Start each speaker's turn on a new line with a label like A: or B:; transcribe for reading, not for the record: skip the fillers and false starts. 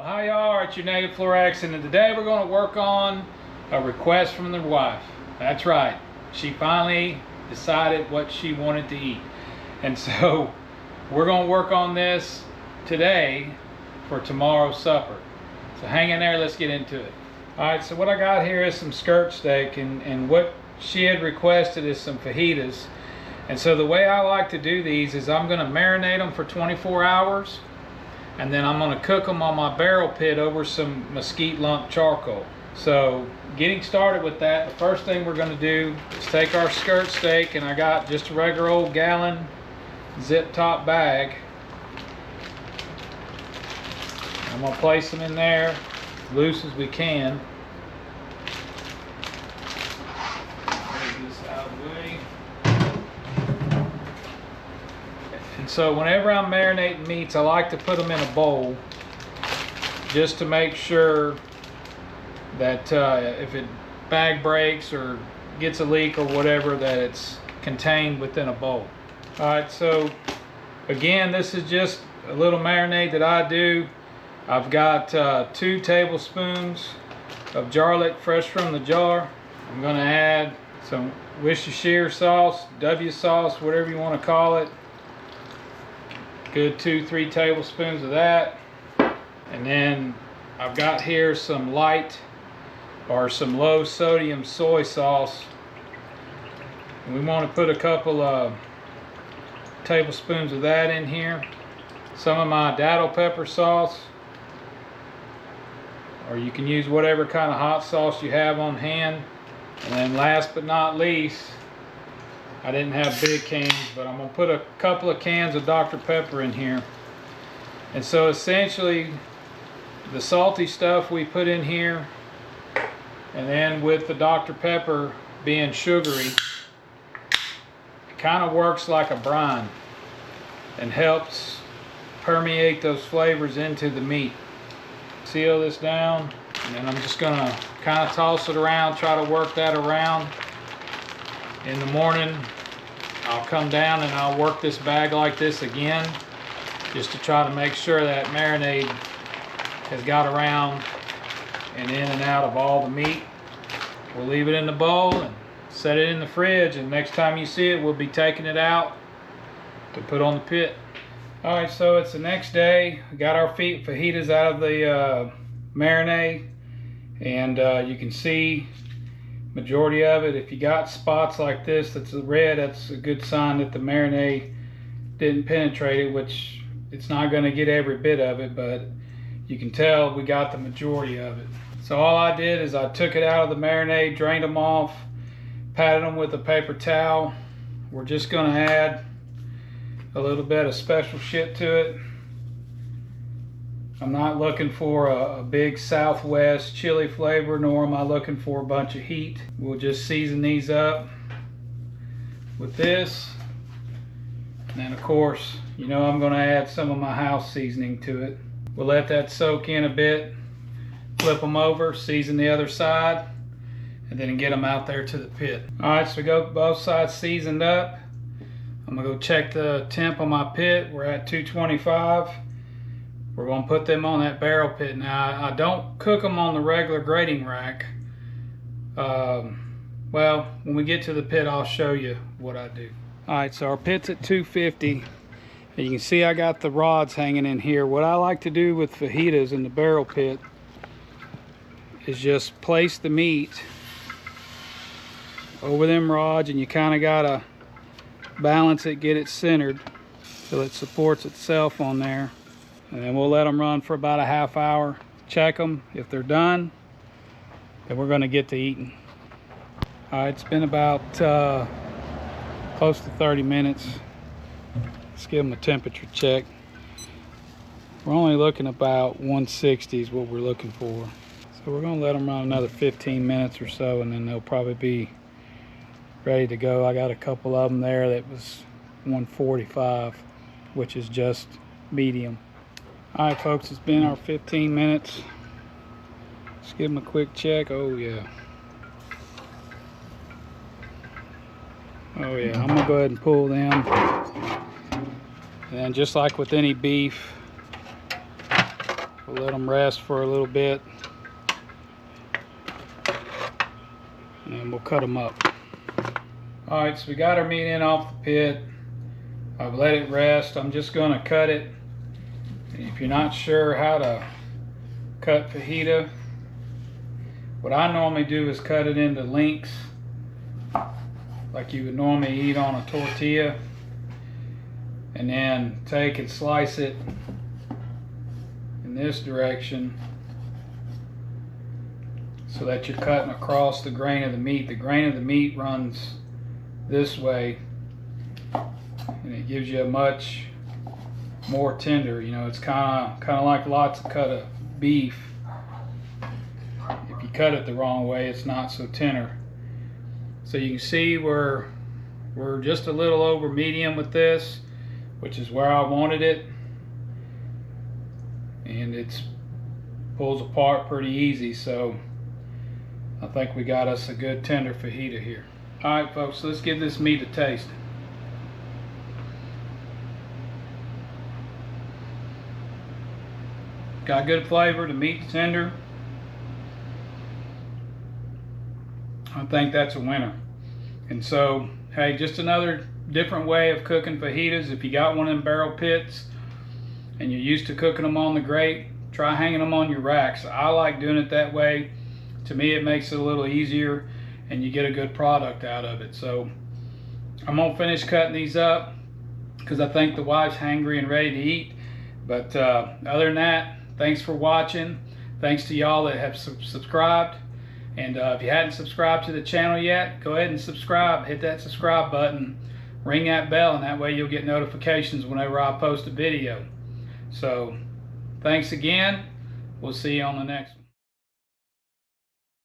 A: Well, how y'all are? It's your native Flor-xan, and today we're going to work on a request from the wife. That's right, she finally decided what she wanted to eat, and so we're going to work on this today for tomorrow's supper. So hang in there, let's get into it. Alright, so what I got here is some skirt steak, and what she had requested is some fajitas. And so the way I like to do these is I'm going to marinate them for 24 hours, and then I'm going to cook them on my barrel pit over some mesquite lump charcoal. So getting started with that, the first thing we're going to do is take our skirt steak, and I got just a regular old gallon zip top bag. I'm going to place them in there as loose as we can. Take this out of the way. And so whenever I'm marinating meats, I like to put them in a bowl just to make sure that if it bag breaks or gets a leak or whatever, that it's contained within a bowl. Alright, so again, this is just a little marinade that I do. I've got 2 tablespoons of garlic fresh from the jar. I'm going to add some Worcestershire sauce, W sauce, whatever you want to call it. Good 2-3 tablespoons of that. And then I've got here some light or some low sodium soy sauce. And we want to put a couple of tablespoons of that in here. Some of my datil pepper sauce, or you can use whatever kind of hot sauce you have on hand. And then last but not least, I didn't have big cans, but I'm going to put a couple of cans of Dr. Pepper in here. And so essentially the salty stuff we put in here, and then with the Dr. Pepper being sugary, it kind of works like a brine and helps permeate those flavors into the meat. Seal this down, and then I'm just going to kind of toss it around, try to work that around. In the morning, I'll come down and I'll work this bag like this again, just to try to make sure that marinade has got around and in and out of all the meat. We'll leave it in the bowl and set it in the fridge, and next time you see it, we'll be taking it out to put on the pit. Alright, so it's the next day. We got our fajitas out of the marinade, and you can see majority of it. If you got spots like this that's red, that's a good sign that the marinade didn't penetrate it, which it's not going to get every bit of it, but you can tell we got the majority of it. So all I did is I took it out of the marinade, drained them off, patted them with a paper towel. We're just going to add a little bit of special shit to it. I'm not looking for a big Southwest chili flavor, nor am I looking for a bunch of heat. We'll just season these up with this. And then of course, you know I'm going to add some of my house seasoning to it. We'll let that soak in a bit, flip them over, season the other side, and then get them out there to the pit. Alright, so we got both sides seasoned up. I'm going to go check the temp on my pit. We're at 225. We're going to put them on that barrel pit. Now, I don't cook them on the regular grating rack. Well, when we get to the pit, I'll show you what I do. Alright, so our pit's at 250. And you can see I got the rods hanging in here. What I like to do with fajitas in the barrel pit is just place the meat over them rods, and you kind of got to balance it, get it centered so it supports itself on there. And then we'll let them run for about a half hour. Check them. If they're done, then we're going to get to eating. Alright, it's been about close to 30 minutes. Let's give them a temperature check. We're only looking about 160 is what we're looking for. So we're going to let them run another 15 minutes or so, and then they'll probably be ready to go. I got a couple of them there that was 145, which is just medium. Alright folks, it's been our 15 minutes. Let's give them a quick check. Oh yeah. Oh yeah, I'm gonna go ahead and pull them. And just like with any beef, We'll let them rest for a little bit, and then we'll cut them up. Alright, so we got our meat in off the pit. I've let it rest. I'm just going to cut it. If you're not sure how to cut fajita, what I normally do is cut it into lengths like you would normally eat on a tortilla, and then take and slice it in this direction so that you're cutting across the grain of the meat. The grain of the meat runs this way, and it gives you a much more tender, you know, it's kind of like lots of cut of beef. If you cut it the wrong way, it's not so tender. So you can see we're just a little over medium with this, which is where I wanted it, and it pulls apart pretty easy. So I think we got us a good tender fajita here. Alright folks, let's give this meat a taste. Got good flavor, the meat's tender. I think that's a winner. And so, hey, just another different way of cooking fajitas. If you got one of them barrel pits and you're used to cooking them on the grate, try hanging them on your racks. I like doing it that way. To me, it makes it a little easier and you get a good product out of it. So I'm gonna finish cutting these up because I think the wife's hangry and ready to eat. But other than that, thanks for watching. Thanks to y'all that have subscribed. And if you hadn't subscribed to the channel yet, go ahead and subscribe. Hit that subscribe button. Ring that bell, and that way you'll get notifications whenever I post a video. So, thanks again. We'll see you on the next one.